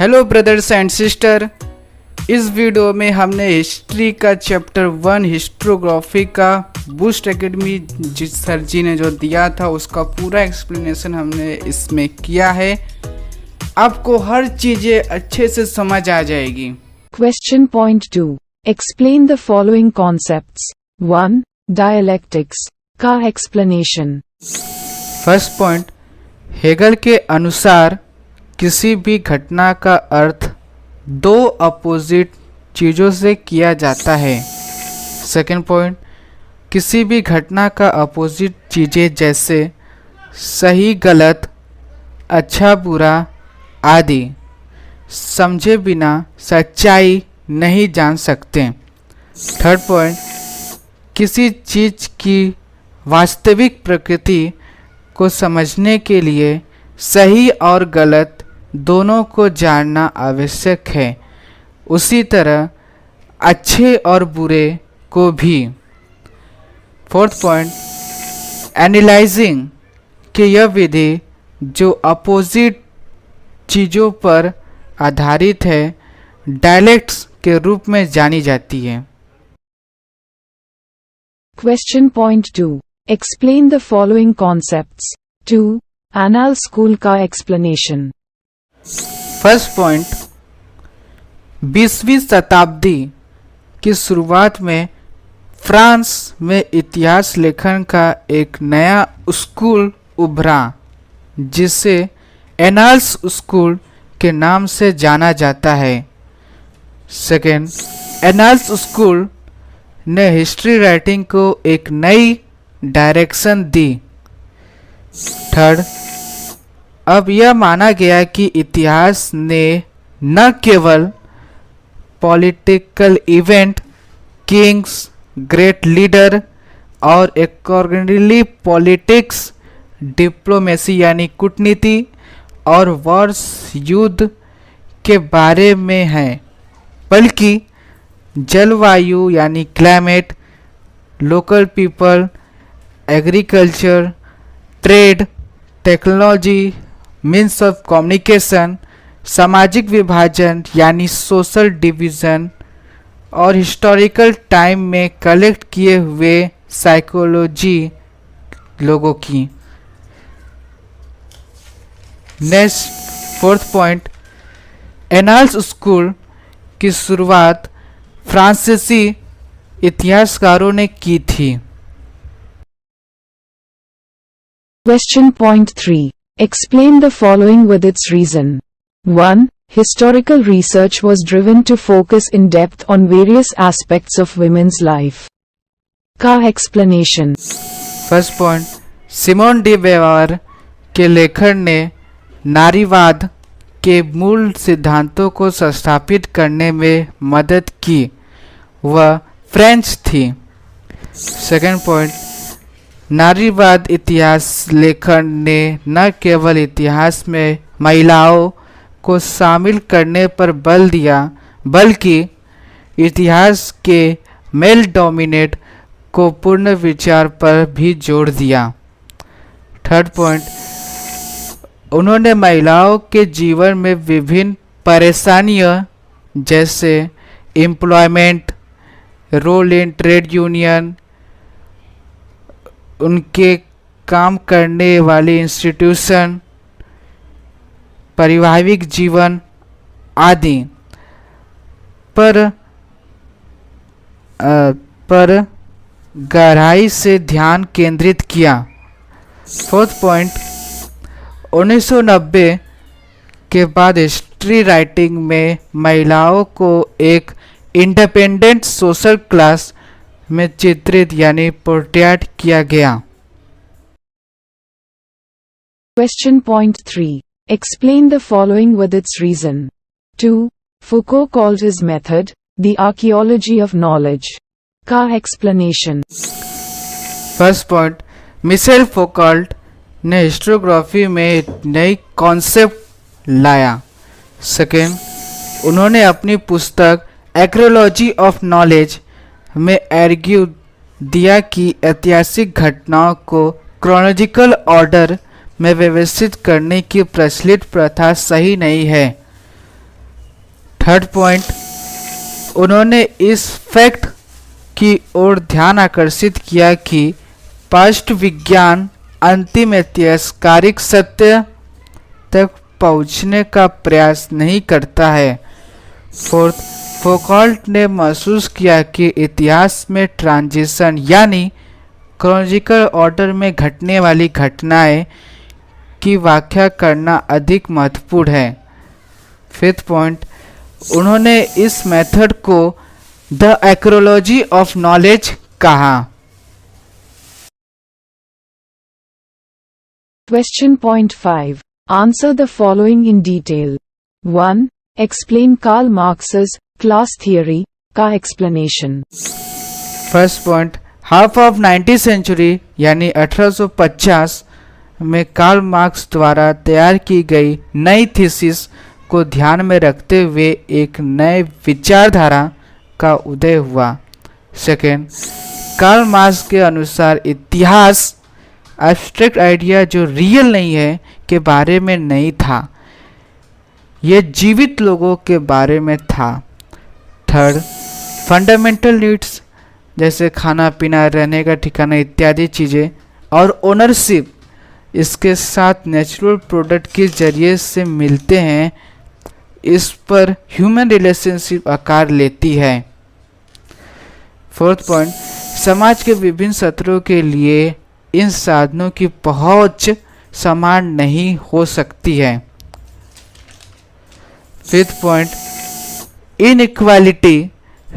Hello brothers and sister, इस video में हमने हिस्ट्री का चैप्टर 1 हिस्ट्रोग्राफी का बूस्ट एकेडमी जिस सर जी ने जो दिया था उसका पूरा एक्सप्लेनेशन हमने इसमें किया है। आपको हर चीज़ें अच्छे से समझ आ जाएगी। Question point 2. Explain the following concepts. 1. Dialectics का explanation. फर्स्ट पॉइंट, हेगल के अनुसार किसी भी घटना का अर्थ दो अपोजिट चीज़ों से किया जाता है। सेकेंड पॉइंट, किसी भी घटना का अपोजिट चीज़ें जैसे सही गलत, अच्छा बुरा आदि समझे बिना सच्चाई नहीं जान सकते। थर्ड पॉइंट, किसी चीज़ की वास्तविक प्रकृति को समझने के लिए सही और गलत दोनों को जानना आवश्यक है, उसी तरह अच्छे और बुरे को भी। फोर्थ पॉइंट, एनालाइजिंग कि यह विधि जो अपोजिट चीज़ों पर आधारित है डायलेक्ट्स के रूप में जानी जाती है। Question point 2. Explain the following concepts. 2. Annals School का explanation. फर्स्ट पॉइंट, 20वीं शताब्दी की शुरुआत में फ्रांस में इतिहास लेखन का एक नया स्कूल उभरा जिसे एनाल्स स्कूल के नाम से जाना जाता है। सेकेंड, एनाल्स स्कूल ने हिस्ट्री राइटिंग को एक नई डायरेक्शन दी। थर्ड, अब यह माना गया कि इतिहास ने न केवल political event, Kings, great leader और अकॉर्डिंगली पॉलिटिक्स, डिप्लोमेसी यानी कूटनीति और वॉर्स युद्ध के बारे में है, बल्कि जलवायु यानी climate, local people, agriculture, trade, technology, means of communication, सामाजिक विभाजन यानी सोशल डिवीज़न और हिस्टोरिकल टाइम में कलेक्ट किए हुए साइकोलॉजी लोगों की। Next fourth point, annals school की शुरुआत फ्रांसीसी इतिहासकारों ने की थी। Question point 3. Explain the following with its reason. 1. Historical research was driven to focus in depth on various aspects of women's life. का explanation. First point, Simone de Beauvoir के लेखन ने नारीवाद के मूल सिद्धांतों को स्थापित करने में मदद की। वह फ्रेंच थी। सेकेंड पॉइंट, नारीवाद इतिहास लेखन ने न केवल इतिहास में महिलाओं को शामिल करने पर बल दिया, बल्कि इतिहास के मेल डोमिनेट को पूर्ण विचार पर भी जोर दिया। थर्ड पॉइंट, उन्होंने महिलाओं के जीवन में विभिन्न परेशानियों जैसे employment, role in trade union, उनके काम करने वाले इंस्टीट्यूशन, पारिवारिक जीवन आदि पर गहराई से ध्यान केंद्रित किया। फोर्थ पॉइंट, 1990 के बाद हिस्ट्री राइटिंग में महिलाओं को एक इंडिपेंडेंट सोशल क्लास में चित्रित यानी पोर्ट्रेट किया गया। Question point 3. Explain the following with its reason. 2. Foucault called his method the archaeology of knowledge. का explanation. फर्स्ट पॉइंट, मिशेल फोकाल्ट ने हिस्टोग्राफी में नई कॉन्सेप्ट लाया। सेकेंड, उन्होंने अपनी पुस्तक आर्कियोलॉजी ऑफ नॉलेज में आर्ग्यू दिया कि ऐतिहासिक घटनाओं को क्रोनोलॉजिकल ऑर्डर में व्यवस्थित करने की प्रचलित प्रथा सही नहीं है। थर्ड पॉइंट, उन्होंने इस फैक्ट की ओर ध्यान आकर्षित किया कि पास्ट विज्ञान अंतिम ऐतिहासिक सत्य तक पहुंचने का प्रयास नहीं करता है। फोर्थ, फोकॉल्ट ने महसूस किया कि इतिहास में ट्रांजिशन यानी क्रोनोलॉजिकल ऑर्डर में घटने वाली घटनाएं की व्याख्या करना अधिक महत्वपूर्ण है। फिफ्थ पॉइंट, उन्होंने इस मेथड को द एक्रोलॉजी ऑफ नॉलेज कहा। Question point 5. Answer the following in detail. 1. Explain Karl Marx's class theory का explanation. First point, half of 19th century यानी 1850 में कार्ल मार्क्स द्वारा तैयार की गई नई थीसिस को ध्यान में रखते हुए एक नए विचारधारा का उदय हुआ। सेकेंड, कार्ल मार्क्स के अनुसार इतिहास एब्स्ट्रैक्ट आइडिया जो रियल नहीं है के बारे में नहीं था, यह जीवित लोगों के बारे में था। थर्ड, फंडामेंटल नीड्स जैसे खाना पीना, रहने का ठिकाना इत्यादि चीज़ें और ओनरशिप इसके साथ नेचुरल प्रोडक्ट के जरिए से मिलते हैं, इस पर ह्यूमन रिलेशनशिप आकार लेती है। फोर्थ पॉइंट, समाज के विभिन्न सत्रों के लिए इन साधनों की पहुंच समान नहीं हो सकती है। फिफ्थ पॉइंट, इनइक्वालिटी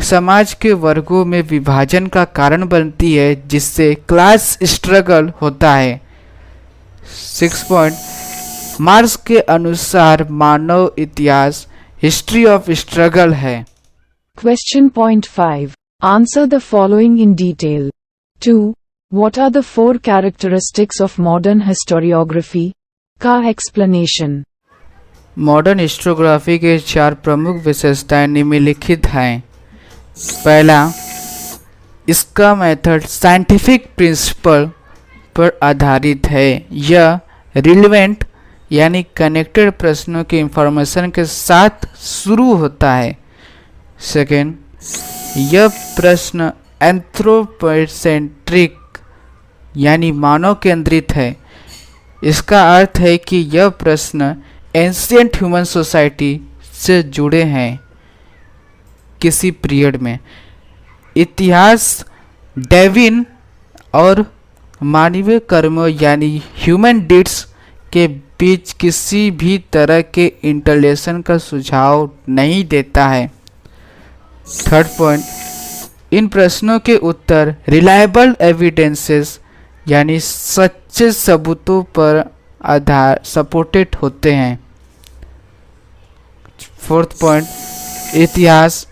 समाज के वर्गों में विभाजन का कारण बनती है जिससे क्लास स्ट्रगल होता है। सिक्स पॉइंट, मार्क्स के अनुसार मानव इतिहास हिस्ट्री ऑफ स्ट्रगल है। Question point 5. Answer the following in detail. 2. What are the 4 characteristics of modern historiography का explanation. मॉडर्न हिस्टोग्राफी के 4 प्रमुख विशेषताएं निम्नलिखित हैं। पहला, इसका मेथड साइंटिफिक प्रिंसिपल पर आधारित है। यह रिलेवेंट यानी कनेक्टेड प्रश्नों की इंफॉर्मेशन के साथ शुरू होता है। सेकेंड, यह प्रश्न एंथ्रोपोसेंट्रिक यानी मानव केंद्रित है। इसका अर्थ है कि यह प्रश्न एंशिएंट ह्यूमन सोसाइटी से जुड़े हैं किसी पीरियड में। इतिहास डेविन और मानवीय कर्मों यानी ह्यूमन डीड्स के बीच किसी भी तरह के इंटरलेशन का सुझाव नहीं देता है। थर्ड पॉइंट, इन प्रश्नों के उत्तर रिलायबल एविडेंसेस यानी सच्चे सबूतों पर आधार सपोर्टेड होते हैं। फोर्थ पॉइंट, इतिहास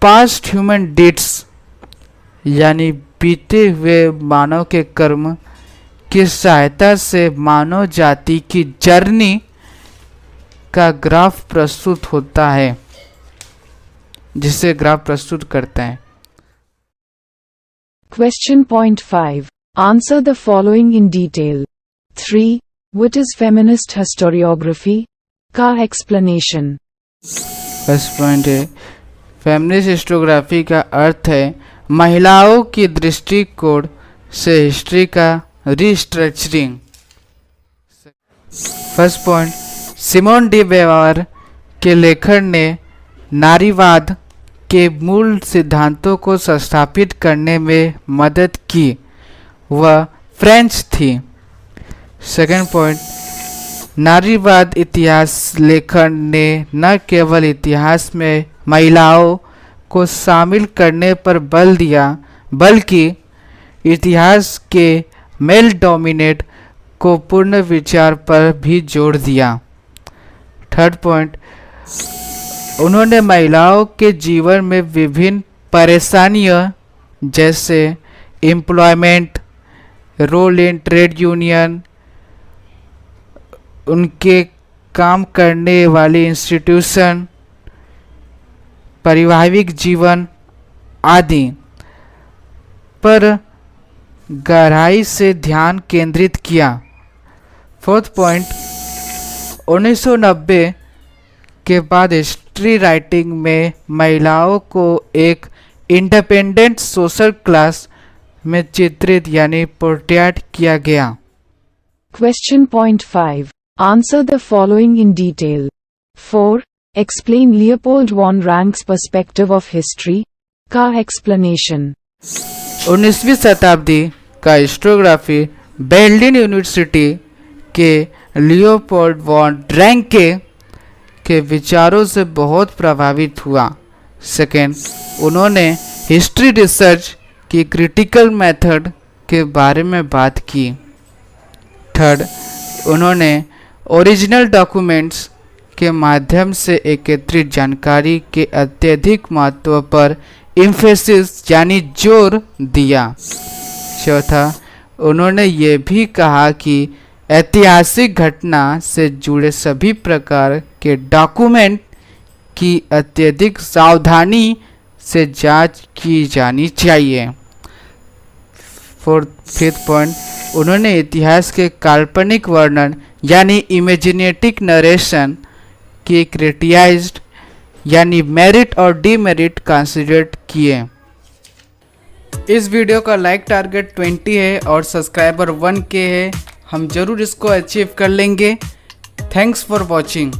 पास्ट ह्यूमन डीड्स यानी बीते हुए मानव के कर्म की सहायता से मानव जाति की जर्नी का ग्राफ प्रस्तुत होता है, जिसे ग्राफ प्रस्तुत करता है। Question point 5. Answer the following in detail. 3. What is feminist historiography का explanation. फर्स्ट पॉइंट है, फेमिनिस्ट हिस्टोग्राफी का अर्थ है महिलाओं की दृष्टिकोण से हिस्ट्री का restructuring. First point, Simone de Beauvoir के लेखन ने नारीवाद के मूल सिद्धांतों को स्थापित करने में मदद की, वह फ्रेंच थी। सेकेंड पॉइंट, नारीवाद इतिहास लेखन ने न केवल इतिहास में महिलाओं को शामिल करने पर बल दिया बल्कि इतिहास के मेल डोमिनेट को पूर्ण विचार पर भी जोर दिया। थर्ड पॉइंट, उन्होंने महिलाओं के जीवन में विभिन्न परेशानियों जैसे employment, role in trade union, उनके काम करने वाले इंस्टीट्यूशन, पारिवारिक जीवन आदि पर गहराई से ध्यान केंद्रित किया। फोर्थ पॉइंट, 1990 के बाद हिस्ट्री राइटिंग में महिलाओं को एक इंडिपेंडेंट सोशल क्लास में चित्रित यानी पोर्ट्रेट किया गया। Question point 5. Answer the following in detail. 4. Explain Leopold von Rank's perspective of history. का explanation. 19वीं शताब्दी का हिस्टोग्राफी बेर्लिन यूनिवर्सिटी के लियोपोल्ड वॉन रैंक के विचारों से बहुत प्रभावित हुआ। सेकेंड, उन्होंने हिस्ट्री रिसर्च की क्रिटिकल मेथड के बारे में बात की। थर्ड, उन्होंने ओरिजिनल डॉक्यूमेंट्स के माध्यम से एकत्रित जानकारी के अत्यधिक महत्व पर एम्फेसिस यानी जोर दिया। चौथा, उन्होंने ये भी कहा कि ऐतिहासिक घटना से जुड़े सभी प्रकार के डॉक्यूमेंट की अत्यधिक सावधानी से जांच की जानी चाहिए। फिफ्थ पॉइंट, उन्होंने इतिहास के काल्पनिक वर्णन यानी इमेजिनेटिक नरेशन की क्रिटिसाइज्ड यानी मेरिट और डीमेरिट कंसिडर किए। इस वीडियो का लाइक टारगेट 20 है और सब्सक्राइबर 1K है। हम जरूर इसको अचीव कर लेंगे। Thanks for watching.